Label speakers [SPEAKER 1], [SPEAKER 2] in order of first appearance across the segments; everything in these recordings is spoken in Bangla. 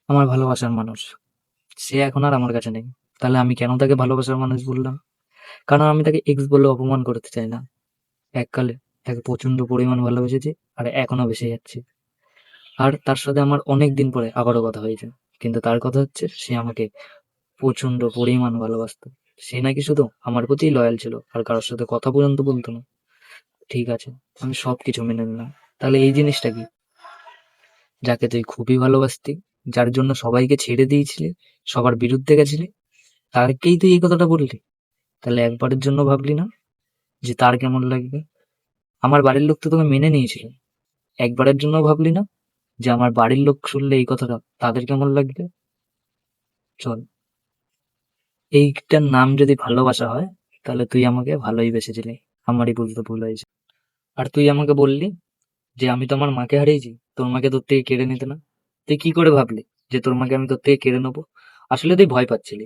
[SPEAKER 1] আমার ভালোবাসার মানুষ, সে এখন আর আমার কাছে নেই। তাহলে আমি কেন তাকে ভালোবাসার মানুষ বললাম? কারণ আমি তাকে এক্স বলে অপমান করতে চাই না। এককালে তাকে প্রচন্ড পরিমাণ ভালোবেসেছি, আর এখনো বেসে যাচ্ছি। আর তার সাথে আমার অনেক দিন পরে আবারও কথা হয়েছে। কিন্তু তার কথা হচ্ছে, সে আমাকে প্রচন্ড পরিমাণ ভালোবাসতো। সে নাকি শুধু আমার প্রতিই লয়াল ছিল, আর কারোর সাথে কথা পর্যন্ত বলতো না। ঠিক আছে, আমি সবকিছু মেনে নিলাম। তাহলে এই জিনিসটা কি? যাকে তুই খুবই ভালোবাসতি, যার জন্য সবাইকে ছেড়ে দিয়েছিলি, সবার বিরুদ্ধে গেছিলি, তারকেই তুই এই কথাটা বললি? তাহলে একবারের জন্য ভাবলি না যে তার কেমন লাগবে? আমার বাড়ির লোক তো তোকে মেনে নিয়েছিল। একবারের জন্য ভাবলি না যে আমার বাড়ির লোক শুনলে এই কথাটা তাদের কেমন লাগবে? চল, এইটার নাম যদি ভালোবাসা হয়, তাহলে তুই আমাকে ভালোই বেসেছিলি। আমারই বুঝতে ভুল হয়েছে। আর তুই আমাকে বললি যে আমি তো আমার মাকে হারিয়েছি, তোর মাকে তোর থেকে কেড়ে নিতে না। তুই কি করে ভাবলি যে তোর মাকে আমি তোর থেকে কেড়ে নেবো? আসলে তুই ভয় পাচ্ছিলি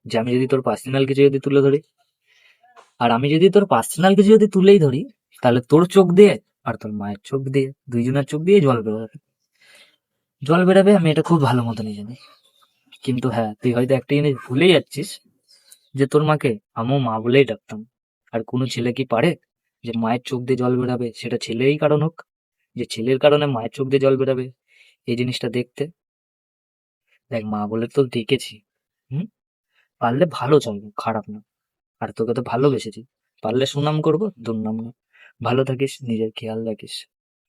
[SPEAKER 1] যে আমি যদি তোর পার্সোনাল কিছু যদি তুলে ধরি, আর আমি যদি তোর পার্সোনাল কিছু যদি তুলেই ধরি, তাহলে তোর চোখ দিয়ে আর তোর মায়ের চোখ দিয়ে, দুইজনের চোখ দিয়ে জল বেরোবে। জল বেরাবে, আমি এটা খুব ভালো মতনই জানি। কিন্তু হ্যাঁ, তুই হয়তো একটা জিনিস ভুলে যাচ্ছিস, যে তোর মাকে আমিও মা বলেই ডাকতাম। আর কোনো ছেলে কি পারে যে মায়ের চোখ দিয়ে জল বেরাবে সেটা ছেলেই কারণ হোক, যে ছেলের কারণে মায়ের চোখ দিয়ে জল বেরাবে, এই জিনিসটা দেখতে? দেখ, মা বলে তো ডেকেছি। হুম, পারলে ভালো চলবে, খারাপ না। আর তোকে তো ভালোবেসেছি, পারলে সুনাম করবো, দুর্নাম না। ভালো থাকিস, নিজের খেয়াল রাখিস।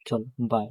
[SPEAKER 1] চল, বাই।